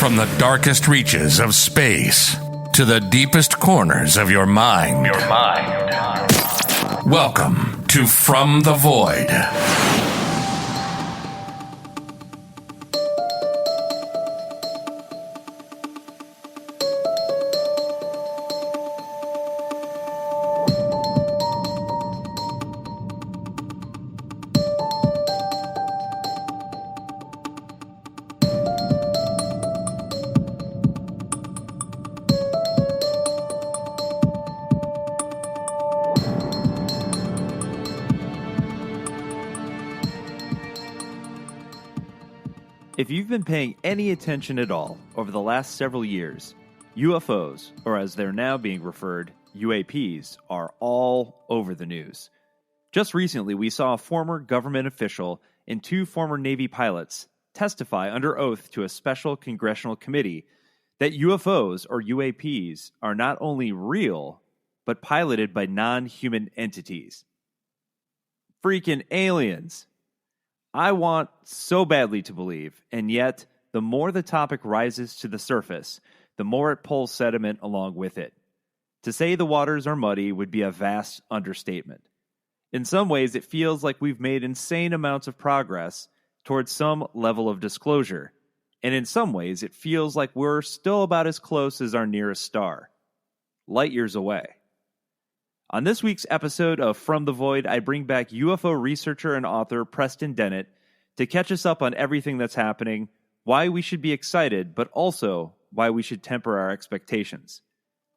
From the darkest reaches of space to the deepest corners of your mind. Welcome to From the Void. If you've been paying any attention at all over the last several years, UFOs, or as they're now being referred, UAPs, are all over the news. Just recently, we saw a former government official and two former Navy pilots testify under oath to a special congressional committee that UFOs, or UAPs, are not only real, but piloted by non-human entities. Freaking aliens! I want so badly to believe, and yet, the more the topic rises to the surface, the more it pulls sediment along with it. To say the waters are muddy would be a vast understatement. In some ways, it feels like we've made insane amounts of progress towards some level of disclosure, and in some ways, it feels like we're still about as close as our nearest star, light years away. On this week's episode of From the Void, I bring back UFO researcher and author Preston Dennett to catch us up on everything that's happening, why we should be excited, but also why we should temper our expectations.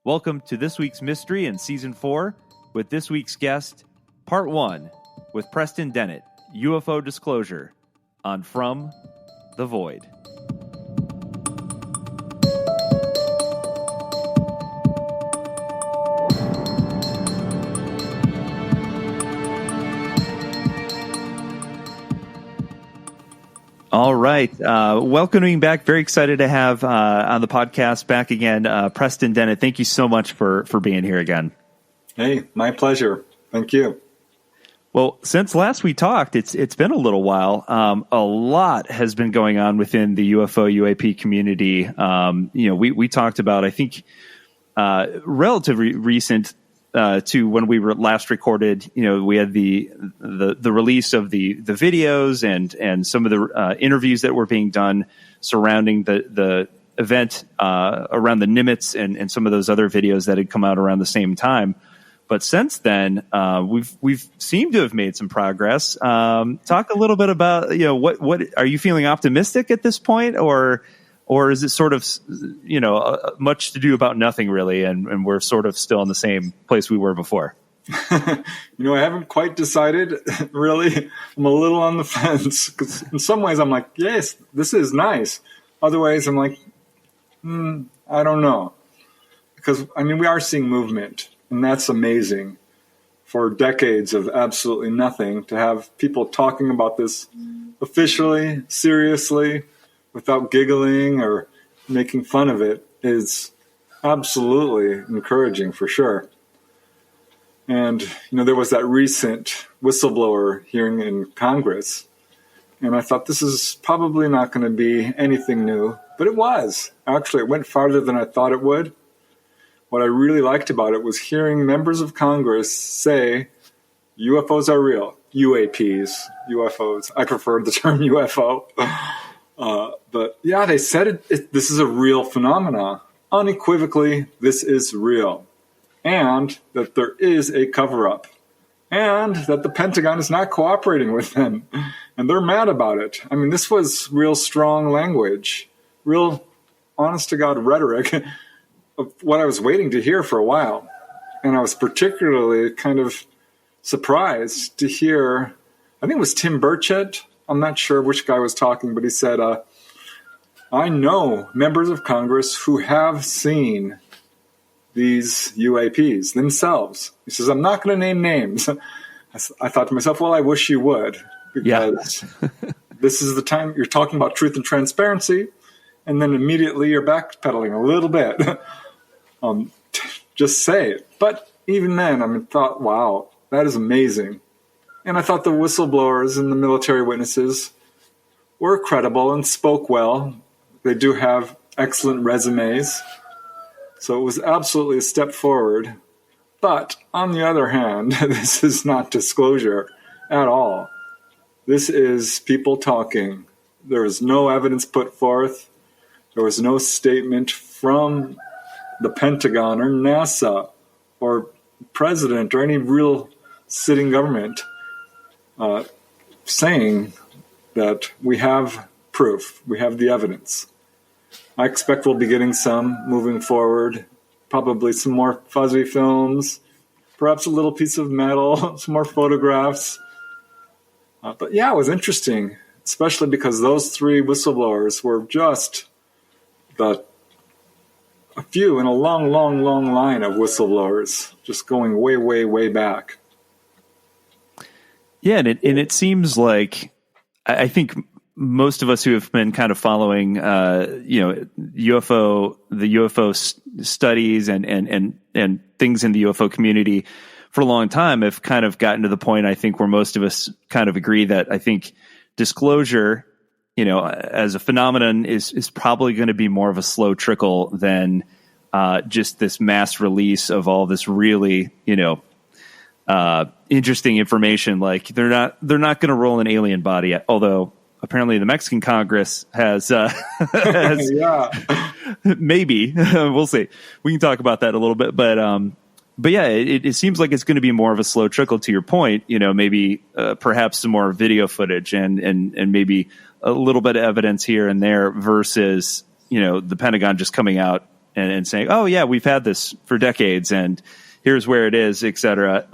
Welcome to this week's mystery in Season 4 with this week's guest, Part 1, with Preston Dennett, UFO Disclosure, on From the Void. All right. Welcoming back. Very excited to have on the podcast back again, Preston Dennett. Thank you so much for being here again. Hey, my pleasure. Thank you. Well, since last we talked, it's been a little while. A lot has been going on within the UFO UAP community. We talked about, I think, relatively recent to when we were last recorded. We had the release of the videos and some of the interviews that were being done surrounding the event around the Nimitz and some of those other videos that had come out around the same time. But since then, we've seemed to have made some progress. Talk a little bit about what are you feeling optimistic at this point, or is it sort of, much to do about nothing really, and we're sort of still in the same place we were before? I haven't quite decided, really. I'm a little on the fence, because in some ways I'm like, yes, this is nice. Other ways I'm like, I don't know. Because, we are seeing movement, and that's amazing. For decades of absolutely nothing, to have people talking about this officially, seriously, without giggling or making fun of it is absolutely encouraging for sure. And, there was that recent whistleblower hearing in Congress, and I thought this is probably not going to be anything new, but it was. Actually, it went farther than I thought it would. What I really liked about it was hearing members of Congress say UFOs are real. UAPs, UFOs. I prefer the term UFO. But yeah, they said this is a real phenomena. Unequivocally, this is real. And that there is a cover-up. And that the Pentagon is not cooperating with them. And they're mad about it. This was real strong language. Real honest-to-God rhetoric of what I was waiting to hear for a while. And I was particularly kind of surprised to hear, I think it was Tim Burchett. I'm not sure which guy was talking, but he said, I know members of Congress who have seen these UAPs themselves. He says, I'm not going to name names. I thought to myself, well, I wish you would, because this is the time you're talking about truth and transparency, and then immediately you're backpedaling a little bit. Just say it. But even then, thought, wow, that is amazing. And I thought the whistleblowers and the military witnesses were credible and spoke well. They do have excellent resumes. So it was absolutely a step forward. But on the other hand, this is not disclosure at all. This is people talking. There is no evidence put forth. There was no statement from the Pentagon or NASA or president or any real sitting government saying that we have proof, we have the evidence. I expect we'll be getting some moving forward, probably some more fuzzy films, perhaps a little piece of metal, some more photographs. But yeah, it was interesting, especially because those three whistleblowers were just a few in a long, long, long line of whistleblowers, just going way, way, way back. Yeah, and it seems like, I think most of us who have been kind of following, the UFO studies and things in the UFO community for a long time have kind of gotten to the point, I think, where most of us kind of agree that I think disclosure, as a phenomenon is probably going to be more of a slow trickle than just this mass release of all this really, interesting information. Like they're not going to roll an alien body, although apparently the Mexican Congress has maybe we'll see. We can talk about that a little bit, but yeah, it seems like it's going to be more of a slow trickle. To your point, maybe perhaps some more video footage and maybe a little bit of evidence here and there versus the Pentagon just coming out and saying, "Oh yeah, we've had this for decades and here's where it is," etc.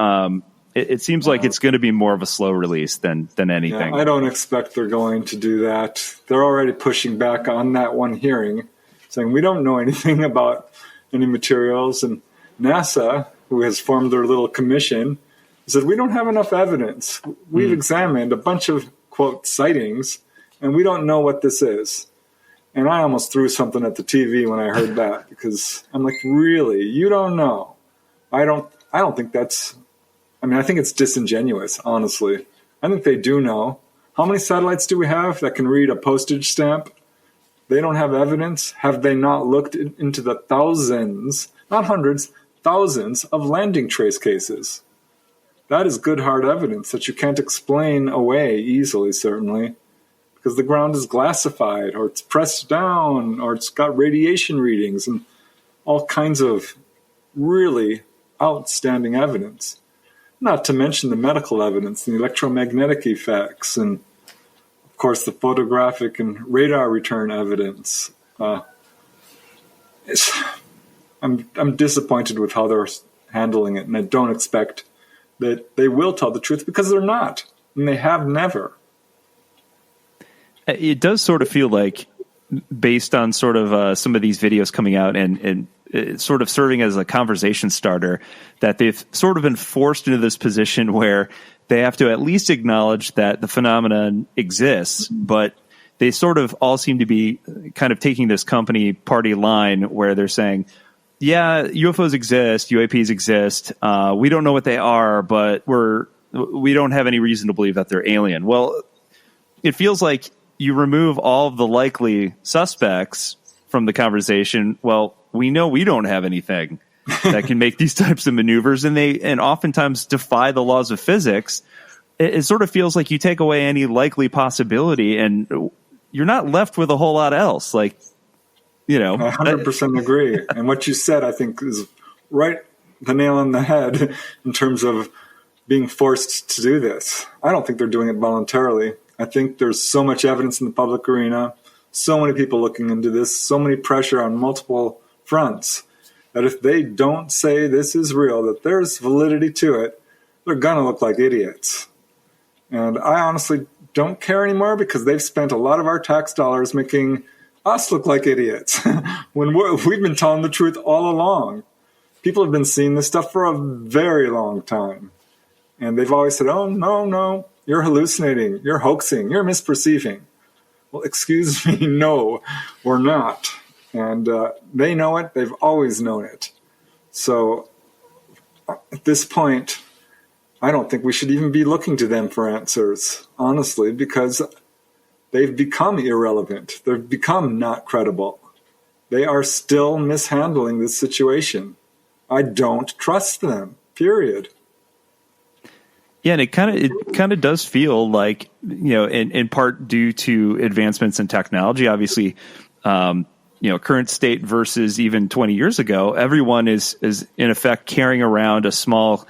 It seems like it's going to be more of a slow release than anything. Yeah, I don't expect they're going to do that. They're already pushing back on that one hearing, saying we don't know anything about any materials. And NASA, who has formed their little commission, said we don't have enough evidence. We've examined a bunch of, quote, sightings, and we don't know what this is. And I almost threw something at the TV when I heard that, because I'm like, really? You don't know? I don't think that's... I think it's disingenuous, honestly. I think they do know. How many satellites do we have that can read a postage stamp? They don't have evidence. Have they not looked into the thousands, not hundreds, thousands of landing trace cases? That is good hard evidence that you can't explain away easily, certainly, because the ground is glassified, or it's pressed down, or it's got radiation readings and all kinds of really outstanding evidence. Not to mention the medical evidence, the electromagnetic effects, and of course the photographic and radar return evidence. I'm disappointed with how they're handling it, and I don't expect that they will tell the truth, because they're not, and they have never. It does sort of feel like, based on sort of some of these videos coming out and sort of serving as a conversation starter, that they've sort of been forced into this position where they have to at least acknowledge that the phenomenon exists, but they sort of all seem to be kind of taking this company party line where they're saying, yeah, UFOs exist, UAPs exist, we don't know what they are, but we don't have any reason to believe that they're alien. Well, it feels like you remove all of the likely suspects from the conversation. Well, we know we don't have anything that can make these types of maneuvers, and oftentimes defy the laws of physics. It sort of feels like you take away any likely possibility, and you're not left with a whole lot else. Like, I 100% agree. And what you said, I think, is right the nail on the head in terms of being forced to do this. I don't think they're doing it voluntarily. I think there's so much evidence in the public arena, so many people looking into this, so many pressure on multiple fronts, that if they don't say this is real, that there's validity to it, they're going to look like idiots. And I honestly don't care anymore, because they've spent a lot of our tax dollars making us look like idiots when we've been telling the truth all along. People have been seeing this stuff for a very long time. And they've always said, oh, no, you're hallucinating, you're hoaxing, you're misperceiving. Well, excuse me, no, we're not. And they know it. They've always known it. So at this point, I don't think we should even be looking to them for answers, honestly, because they've become irrelevant. They've become not credible. They are still mishandling this situation. I don't trust them, period. Yeah, and it kind of does feel like, in part due to advancements in technology, obviously, current state versus even 20 years ago, everyone is in effect carrying around a small,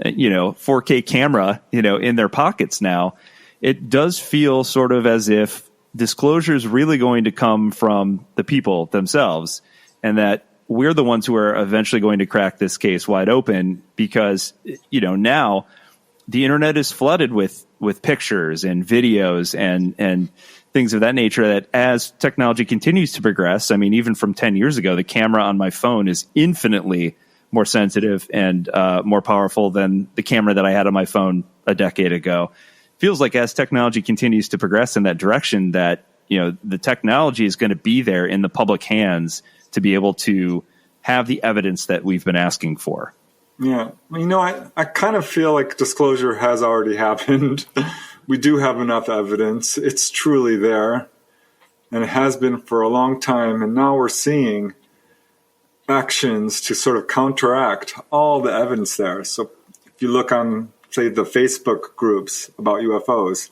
4K camera, in their pockets now. It does feel sort of as if disclosure is really going to come from the people themselves, and that we're the ones who are eventually going to crack this case wide open because, now the internet is flooded with pictures and videos and things of that nature, that as technology continues to progress, I mean, even from 10 years ago, the camera on my phone is infinitely more sensitive and more powerful than the camera that I had on my phone a decade ago. Feels like as technology continues to progress in that direction, that, the technology is going to be there in the public hands to be able to have the evidence that we've been asking for. Yeah. I kind of feel like disclosure has already happened. We do have enough evidence. It's truly there. And it has been for a long time. And now we're seeing actions to sort of counteract all the evidence there. So if you look on, say, the Facebook groups about UFOs,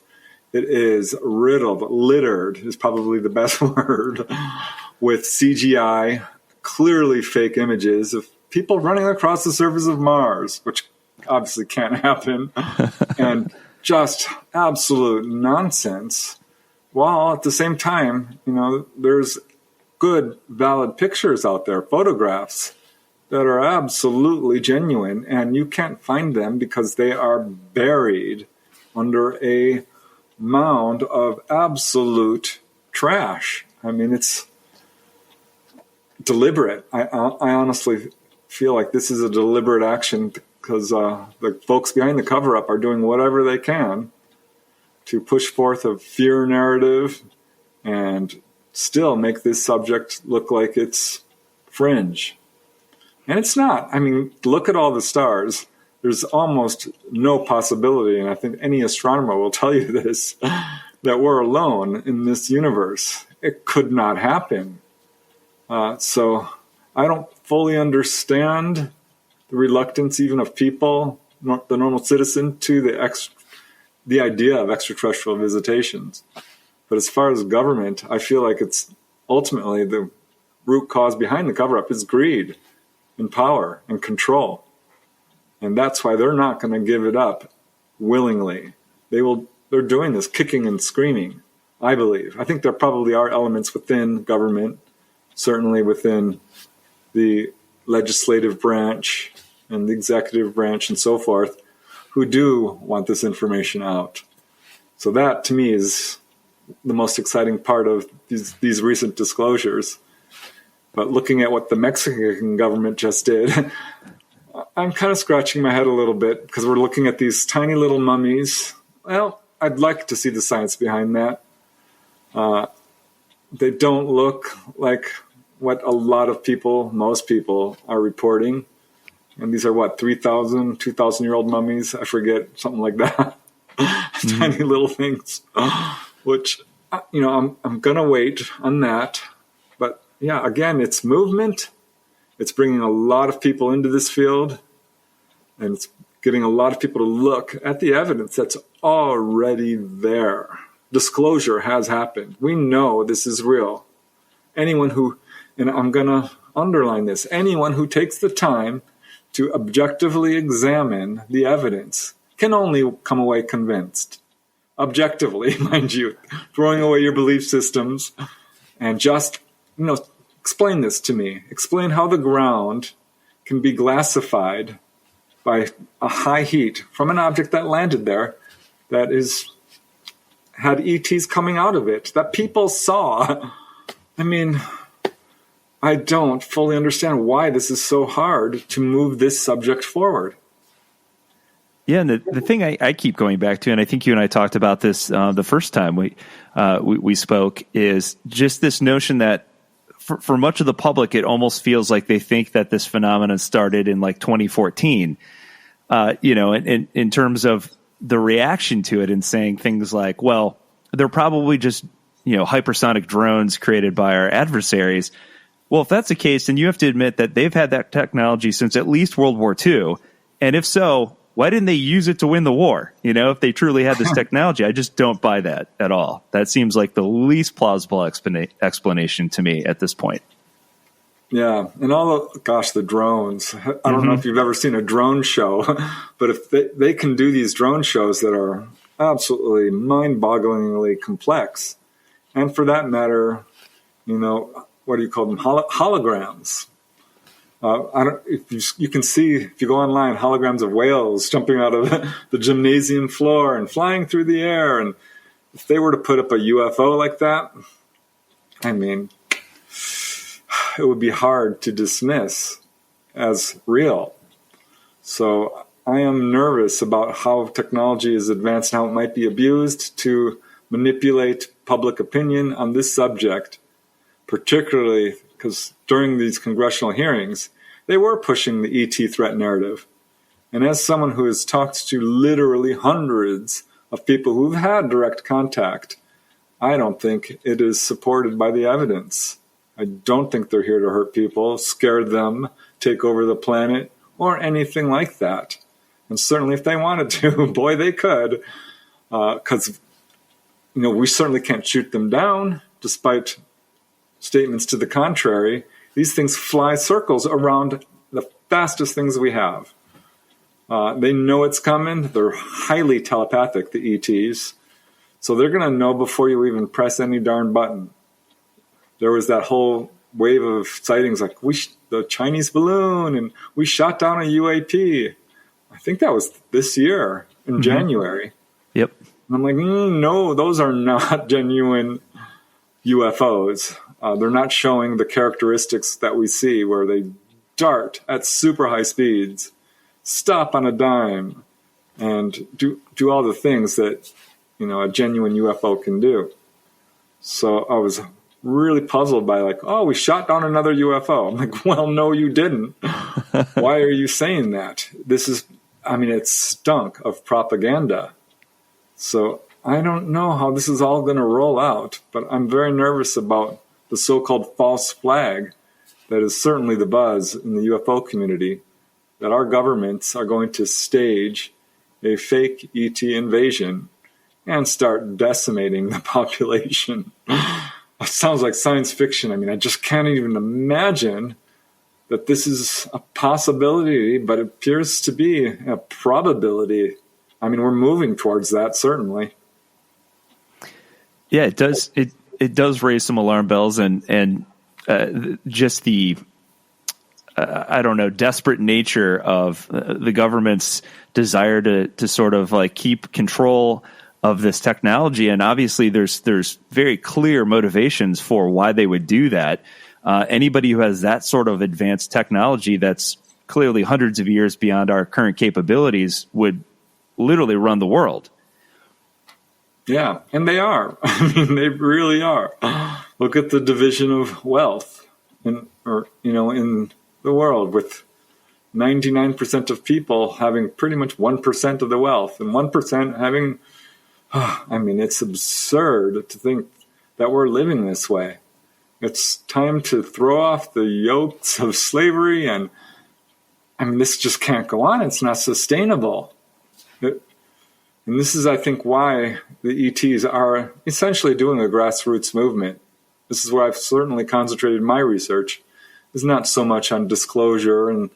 it is littered is probably the best word, with CGI, clearly fake images of people running across the surface of Mars, which obviously can't happen, and just absolute nonsense. While at the same time, there's good, valid pictures out there, photographs that are absolutely genuine, and you can't find them because they are buried under a mound of absolute trash. I mean, it's deliberate. I honestly feel like this is a deliberate action because the folks behind the cover-up are doing whatever they can to push forth a fear narrative and still make this subject look like it's fringe. And it's not. I mean, look at all the stars. There's almost no possibility, and I think any astronomer will tell you this, that we're alone in this universe. It could not happen. So I don't fully understand the reluctance even of people, the normal citizen, to the idea of extraterrestrial visitations. But as far as government, I feel like it's ultimately the root cause behind the cover-up is greed and power and control. And that's why they're not going to give it up willingly. They're doing this kicking and screaming, I believe. I think there probably are elements within government, certainly within the legislative branch and the executive branch and so forth, who do want this information out. So that, to me, is the most exciting part of these recent disclosures. But looking at what the Mexican government just did, I'm kind of scratching my head a little bit because we're looking at these tiny little mummies. Well, I'd like to see the science behind that. They don't look like what a lot of people, most people, are reporting. And these are 3,000, 2,000-year-old mummies? I forget, something like that. Tiny little things, which, I'm going to wait on that. But yeah, again, it's movement. It's bringing a lot of people into this field, and it's getting a lot of people to look at the evidence that's already there. Disclosure has happened. We know this is real. Anyone who, and I'm going to underline this, anyone who takes the time to objectively examine the evidence can only come away convinced. Objectively, mind you, throwing away your belief systems and just, explain this to me. Explain how the ground can be glassified by a high heat from an object that landed there that had ETs coming out of it, that people saw. I mean, I don't fully understand why this is so hard to move this subject forward. Yeah, and the thing I keep going back to, and I think you and I talked about this the first time we spoke, is just this notion that for much of the public, it almost feels like they think that this phenomenon started in 2014. In terms of the reaction to it, and saying things like, "Well, they're probably just hypersonic drones created by our adversaries." Well, if that's the case, then you have to admit that they've had that technology since at least World War II. And if so, why didn't they use it to win the war? You know, if they truly had this technology, I just don't buy that at all. That seems like the least plausible explanation to me at this point. Yeah, and the drones. I don't know if you've ever seen a drone show, but if they can do these drone shows that are absolutely mind-bogglingly complex, and for that matter, you know, what do you call them? Holograms. You can see, if you go online, holograms of whales jumping out of the gymnasium floor and flying through the air. And if they were to put up a UFO like that, I mean, it would be hard to dismiss as real. So I am nervous about how technology is advanced and how it might be abused to manipulate public opinion on this subject, particularly because during these congressional hearings, they were pushing the ET threat narrative. And as someone who has talked to literally hundreds of people who've had direct contact, I don't think it is supported by the evidence. I don't think they're here to hurt people, scare them, take over the planet, or anything like that. And certainly if they wanted to, boy, they could. Because, you know, we certainly can't shoot them down, despite statements to the contrary. These things fly circles around the fastest things we have. They know it's coming. They're highly telepathic, the ETs. So they're going to know before you even press any darn button. There was that whole wave of sightings like the Chinese balloon, and we shot down a UAP. I think that was this year in January. Yep. And I'm like, no, those are not genuine UFOs. They're not showing the characteristics that we see where they dart at super high speeds, stop on a dime, and do all the things that, you know, a genuine UFO can do. So I was really puzzled by like, oh, we shot down another UFO. I'm like, well, no, you didn't. Why are you saying that? It stunk of propaganda. So I don't know how this is all going to roll out, but I'm very nervous about the so-called false flag that is certainly the buzz in the UFO community, that our governments are going to stage a fake ET invasion and start decimating the population. It sounds like science fiction. I mean, I just can't even imagine that this is a possibility, but it appears to be a probability. I mean, we're moving towards that, certainly. Yeah, it does. It does raise some alarm bells, and just the desperate nature of the government's desire to sort of like keep control of this technology. And obviously there's very clear motivations for why they would do that. Anybody who has that sort of advanced technology that's clearly hundreds of years beyond our current capabilities would literally run the world. Yeah, and they are. I mean, they really are. Look at the division of wealth in the world, with 99% of people having pretty much 1% of the wealth and 1% having, it's absurd to think that we're living this way. It's time to throw off the yokes of slavery, and this just can't go on. It's not sustainable. And this is, I think, why the ETs are essentially doing a grassroots movement. This is where I've certainly concentrated my research. It's not so much on disclosure and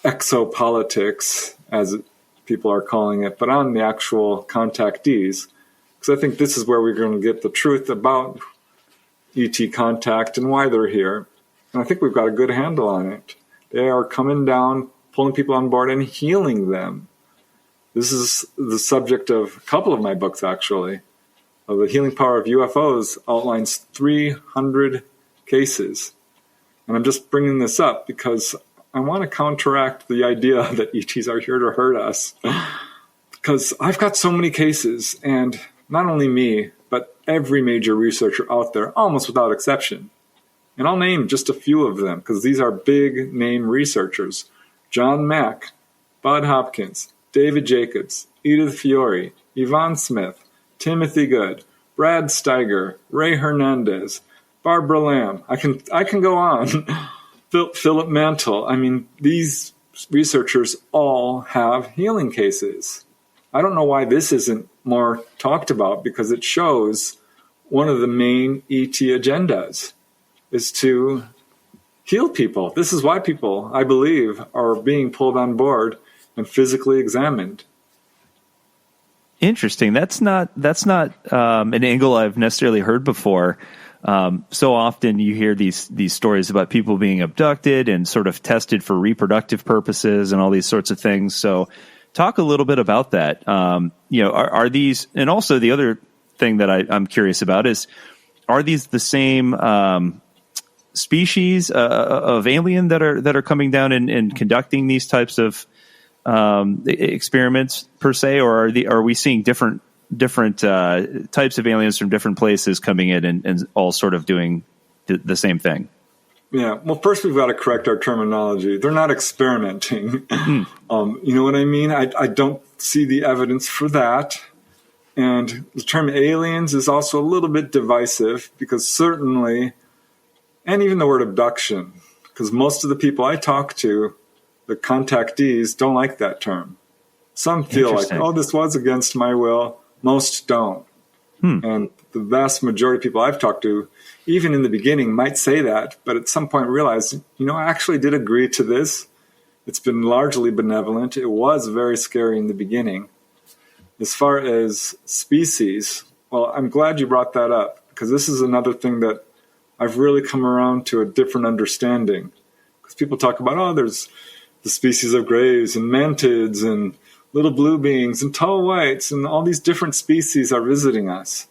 exopolitics, as people are calling it, but on the actual contactees. Because I think this is where we're going to get the truth about ET contact and why they're here. And I think we've got a good handle on it. They are coming down, pulling people on board, and healing them. This is the subject of a couple of my books, actually. The Healing Power of UFOs outlines 300 cases. And I'm just bringing this up because I want to counteract the idea that ETs are here to hurt us. Because I've got so many cases, and not only me, but every major researcher out there, almost without exception. And I'll name just a few of them, because these are big name researchers. John Mack, Bud Hopkins, David Jacobs, Edith Fiore, Yvonne Smith, Timothy Good, Brad Steiger, Ray Hernandez, Barbara Lamb. I can go on. Philip Mantle. I mean, these researchers all have healing cases. I don't know why this isn't more talked about, because it shows one of the main ET agendas is to heal people. This is why people, I believe, are being pulled on board and physically examined. Interesting. That's not an angle I've necessarily heard before. So often you hear these stories about people being abducted and sort of tested for reproductive purposes and all these sorts of things. So talk a little bit about that. Are these, and also the other thing that I'm curious about is, are these the same species of alien that are coming down and conducting these types of experiments per se, or are we seeing different types of aliens from different places coming in and all sort of doing the same thing? Yeah. Well, first we've got to correct our terminology. They're not experimenting. You know what I mean? I don't see the evidence for that. And the term aliens is also a little bit divisive, because certainly, and even the word abduction, because most of the people I talk to, the contactees, don't like that term. Some feel like, oh, this was against my will. Most don't. And the vast majority of people I've talked to, even in the beginning, might say that, but at some point realize, I actually did agree to this. It's been largely benevolent. It was very scary in the beginning. As far as species, well, I'm glad you brought that up, because this is another thing that I've really come around to a different understanding. Because people talk about, there's the species of graves and mantids and little blue beings and tall whites, and all these different species are visiting us.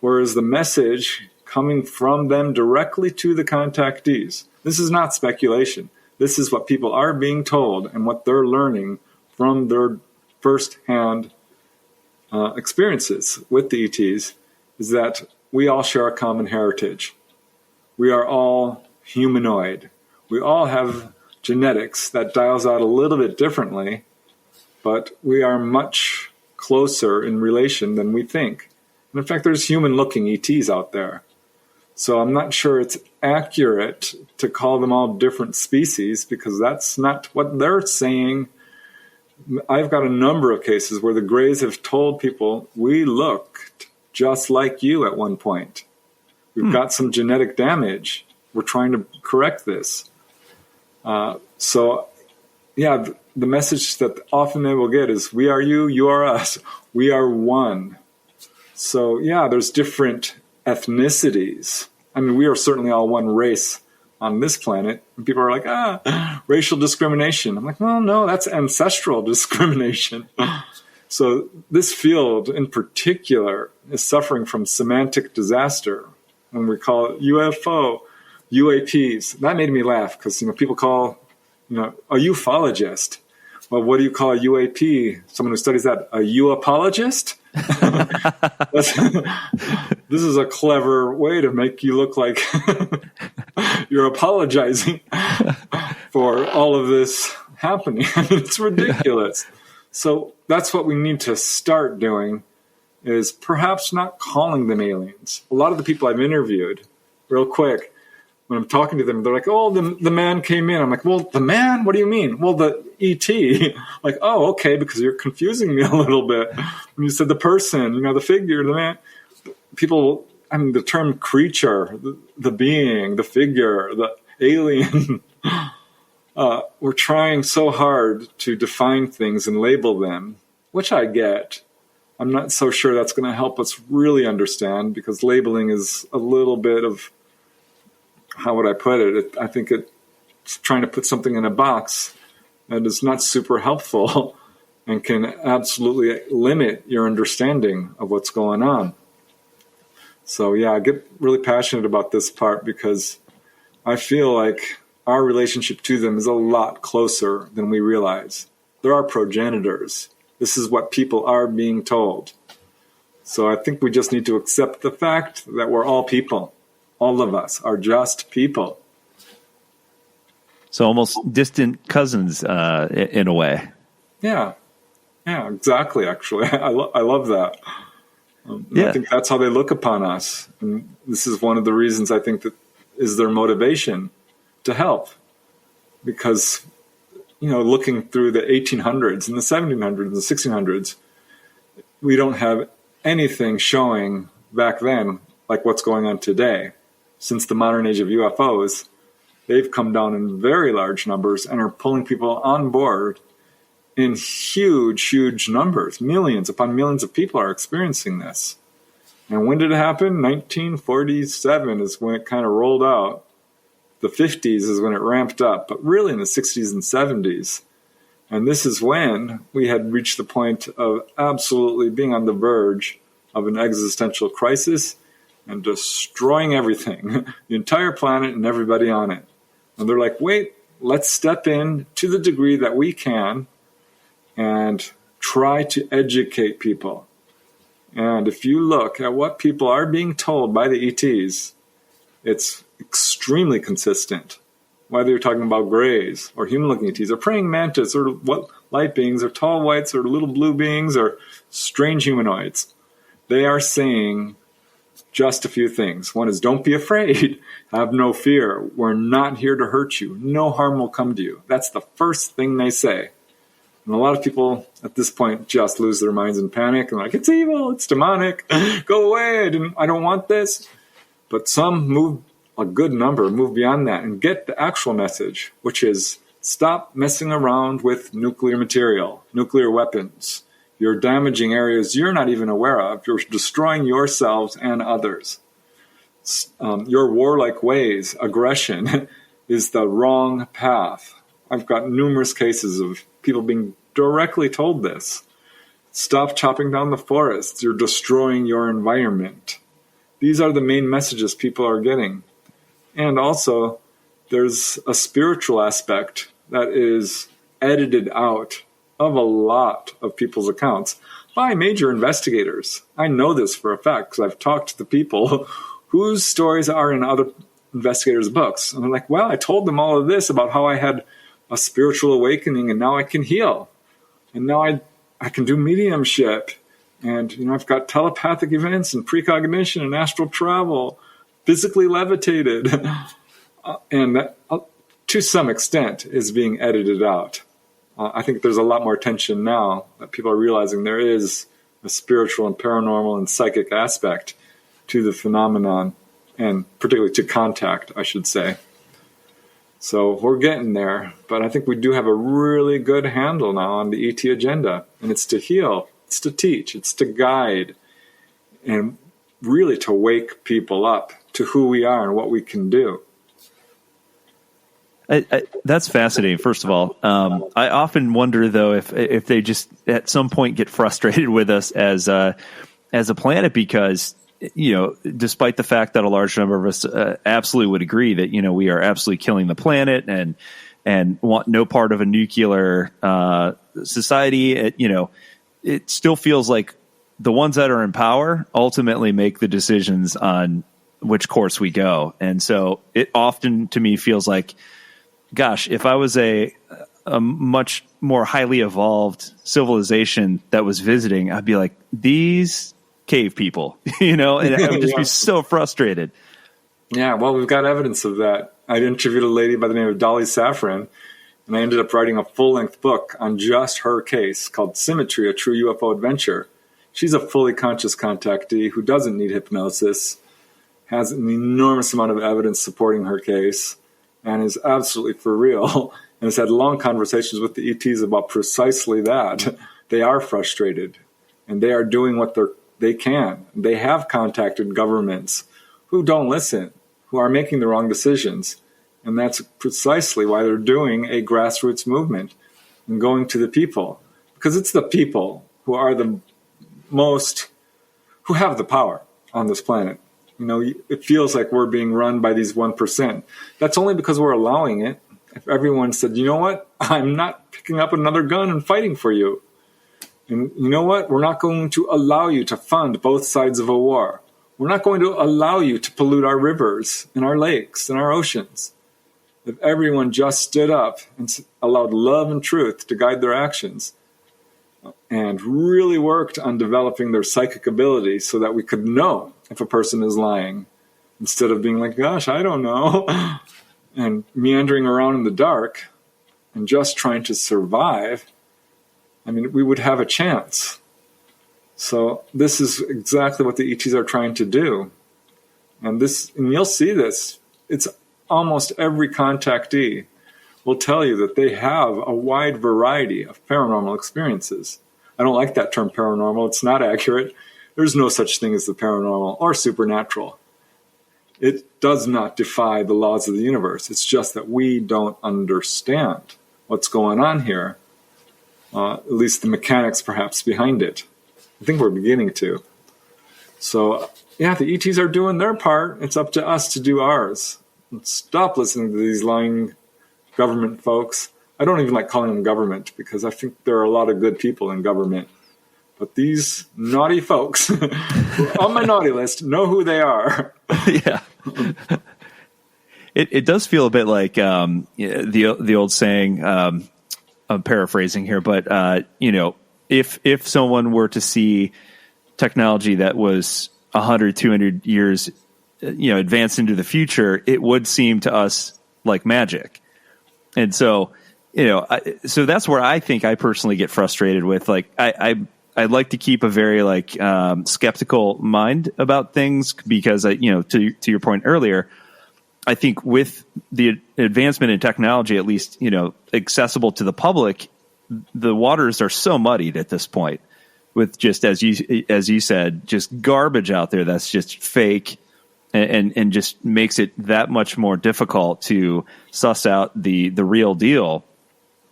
Whereas the message coming from them directly to the contactees, this is not speculation. This is what people are being told and what they're learning from their first-hand experiences with the ETs, is that we all share a common heritage. We are all humanoid. We all have genetics that dials out a little bit differently, but we are much closer in relation than we think. And in fact, there's human-looking ETs out there. So I'm not sure it's accurate to call them all different species, because that's not what they're saying. I've got a number of cases where the Greys have told people, we looked just like you at one point. We've got some genetic damage. We're trying to correct this. The message that often they will get is, we are you, you are us. We are one. So, there's different ethnicities. I mean, we are certainly all one race on this planet. And people are like, racial discrimination. I'm like, well, no, that's ancestral discrimination. So this field in particular is suffering from semantic disaster. When we call it UFO, UAPs. That made me laugh, because people call a ufologist. Well, what do you call a UAP? Someone who studies that, a U-apologist? This is a clever way to make you look like you're apologizing for all of this happening. I mean, it's ridiculous. So that's what we need to start doing, is perhaps not calling them aliens. A lot of the people I've interviewed, real quick, when I'm talking to them, they're like, oh, the man came in. I'm like, well, the man? What do you mean? Well, the ET. Like, oh, okay, because you're confusing me a little bit. When you said the person, the figure, the man. People, the term creature, the being, the figure, the alien. We're trying so hard to define things and label them, which I get. I'm not so sure that's going to help us really understand, because labeling is a little bit of, how would I put it? I think it's trying to put something in a box that is not super helpful and can absolutely limit your understanding of what's going on. So, I get really passionate about this part, because I feel like our relationship to them is a lot closer than we realize. They're our progenitors. This is what people are being told. So I think we just need to accept the fact that we're all people. All of us are just people. So almost distant cousins in a way. Yeah, exactly, actually. I love that. I think that's how they look upon us. And this is one of the reasons I think that is their motivation to help. Because, looking through the 1800s and the 1700s and the 1600s, we don't have anything showing back then like what's going on today. Since the modern age of UFOs, they've come down in very large numbers and are pulling people on board in huge, huge numbers. Millions upon millions of people are experiencing this. And when did it happen? 1947 is when it kind of rolled out. The 50s is when it ramped up, but really in the 60s and 70s. And this is when we had reached the point of absolutely being on the verge of an existential crisis and destroying everything, the entire planet and everybody on it. And they're like, wait, let's step in to the degree that we can and try to educate people. And if you look at what people are being told by the ETs, it's extremely consistent. Whether you're talking about grays or human-looking ETs or praying mantis or what light beings or tall whites or little blue beings or strange humanoids, they are saying just a few things. One is, don't be afraid. Have no fear. We're not here to hurt you. No harm will come to you. That's the first thing they say. And a lot of people at this point just lose their minds in panic and like, it's evil, it's demonic, go away, I don't want this. But some a good number move beyond that and get the actual message, which is stop messing around with nuclear material, nuclear weapons. You're damaging areas you're not even aware of. You're destroying yourselves and others. Your warlike ways, aggression, is the wrong path. I've got numerous cases of people being directly told this. Stop chopping down the forests. You're destroying your environment. These are the main messages people are getting. And also, there's a spiritual aspect that is edited out of a lot of people's accounts by major investigators. I know this for a fact because I've talked to the people whose stories are in other investigators' books. And I'm like, well, I told them all of this about how I had a spiritual awakening and now I can heal. And now I can do mediumship. And, I've got telepathic events and precognition and astral travel, physically levitated. And that, to some extent, is being edited out. I think there's a lot more attention now that people are realizing there is a spiritual and paranormal and psychic aspect to the phenomenon, and particularly to contact, I should say. So we're getting there, but I think we do have a really good handle now on the ET agenda, and it's to heal, it's to teach, it's to guide, and really to wake people up to who we are and what we can do. That's fascinating. First of all, I often wonder, though, if they just at some point get frustrated with us as a planet, because despite the fact that a large number of us absolutely would agree that we are absolutely killing the planet and want no part of a nuclear society, it still feels like the ones that are in power ultimately make the decisions on which course we go, and so it often to me feels like, gosh, if I was a much more highly evolved civilization that was visiting, I'd be like, these cave people, and I would just be so frustrated. Yeah, well, we've got evidence of that. I interviewed a lady by the name of Dolly Safran, and I ended up writing a full-length book on just her case called Symmetry, A True UFO Adventure. She's a fully conscious contactee who doesn't need hypnosis, has an enormous amount of evidence supporting her case, and is absolutely for real, and has had long conversations with the ETs about precisely that. They are frustrated, and they are doing what they can. They have contacted governments who don't listen, who are making the wrong decisions, and that's precisely why they're doing a grassroots movement and going to the people, because it's the people who are the most, who have the power on this planet. It feels like we're being run by these 1%. That's only because we're allowing it. If everyone said, you know what, I'm not picking up another gun and fighting for you. And you know what, we're not going to allow you to fund both sides of a war. We're not going to allow you to pollute our rivers and our lakes and our oceans. If everyone just stood up and allowed love and truth to guide their actions, and really worked on developing their psychic ability so that we could know if a person is lying, instead of being like, gosh, I don't know, and meandering around in the dark and just trying to survive, I mean, we would have a chance. So this is exactly what the ETs are trying to do. And you'll see this. It's almost every contactee will tell you that they have a wide variety of paranormal experiences. I don't like that term paranormal. It's not accurate. There's no such thing as the paranormal or supernatural. It does not defy the laws of the universe. It's just that we don't understand what's going on here, at least the mechanics perhaps behind it. I think we're beginning to. So, yeah, the ETs are doing their part. It's up to us to do ours. Stop listening to these lying government folks. I don't even like calling them government because I think there are a lot of good people in government. But these naughty folks who are on my naughty list know who they are. Yeah. It does feel a bit like the old saying, I'm paraphrasing here, but, if someone were to see technology that was 100, 200 years, advanced into the future, it would seem to us like magic. And so, so that's where I think I personally get frustrated with, like, I'd like to keep a very skeptical mind about things because to your point earlier, I think with the advancement in technology, at least, accessible to the public, the waters are so muddied at this point with just, as you said, just garbage out there that's just fake and just makes it that much more difficult to suss out the real deal.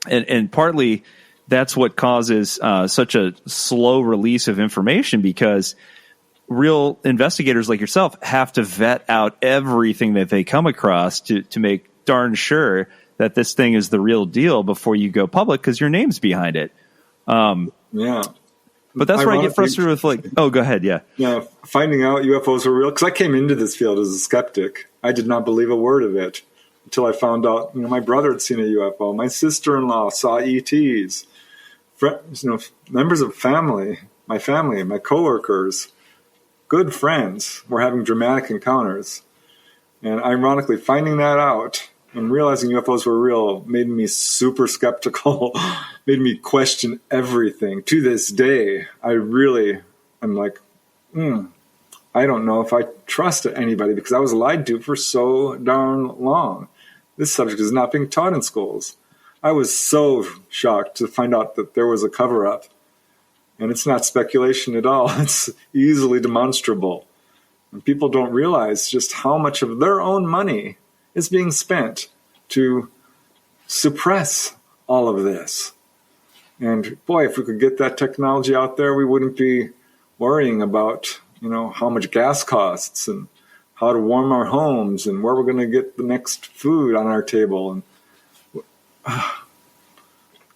And partly that's what causes such a slow release of information, because real investigators like yourself have to vet out everything that they come across to make darn sure that this thing is the real deal before you go public, because your name's behind it. Yeah. But that's where I get frustrated with go ahead. Yeah. Yeah. Finding out UFOs were real. Cause I came into this field as a skeptic. I did not believe a word of it until I found out, my brother had seen a UFO. My sister-in-law saw ETs. Members of my family, my coworkers, good friends were having dramatic encounters. And ironically, finding that out and realizing UFOs were real made me super skeptical, made me question everything. To this day, I really am like, I don't know if I trust anybody, because I was lied to for so darn long. This subject is not being taught in schools. I was so shocked to find out that there was a cover-up. And it's not speculation at all. It's easily demonstrable. And people don't realize just how much of their own money is being spent to suppress all of this. And boy, if we could get that technology out there, we wouldn't be worrying about, how much gas costs and how to warm our homes and where we're going to get the next food on our table. And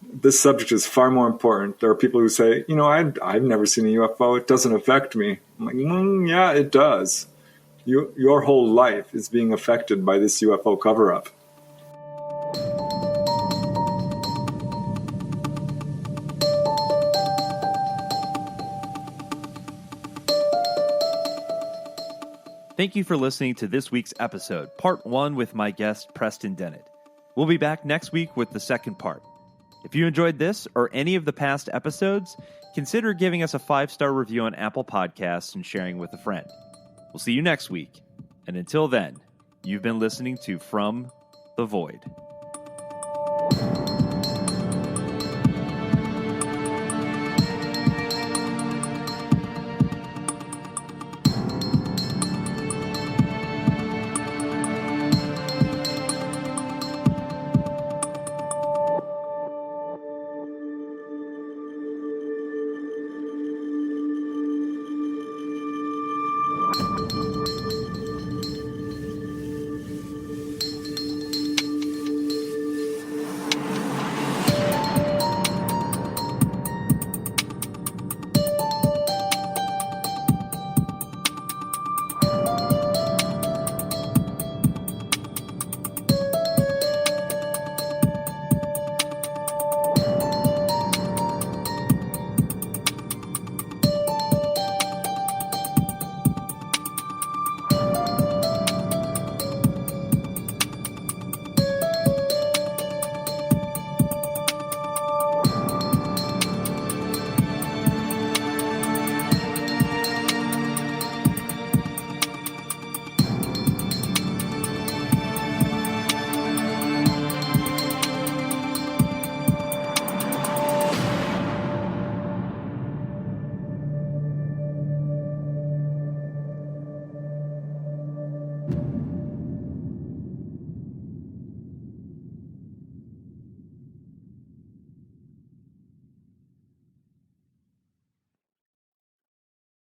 this subject is far more important. There are people who say, I've never seen a UFO. It doesn't affect me. I'm like, yeah, it does. Your whole life is being affected by this UFO cover-up. Thank you for listening to this week's episode, part 1 with my guest, Preston Dennett. We'll be back next week with the second part. If you enjoyed this or any of the past episodes, consider giving us a 5-star review on Apple Podcasts and sharing with a friend. We'll see you next week. And until then, you've been listening to From the Void.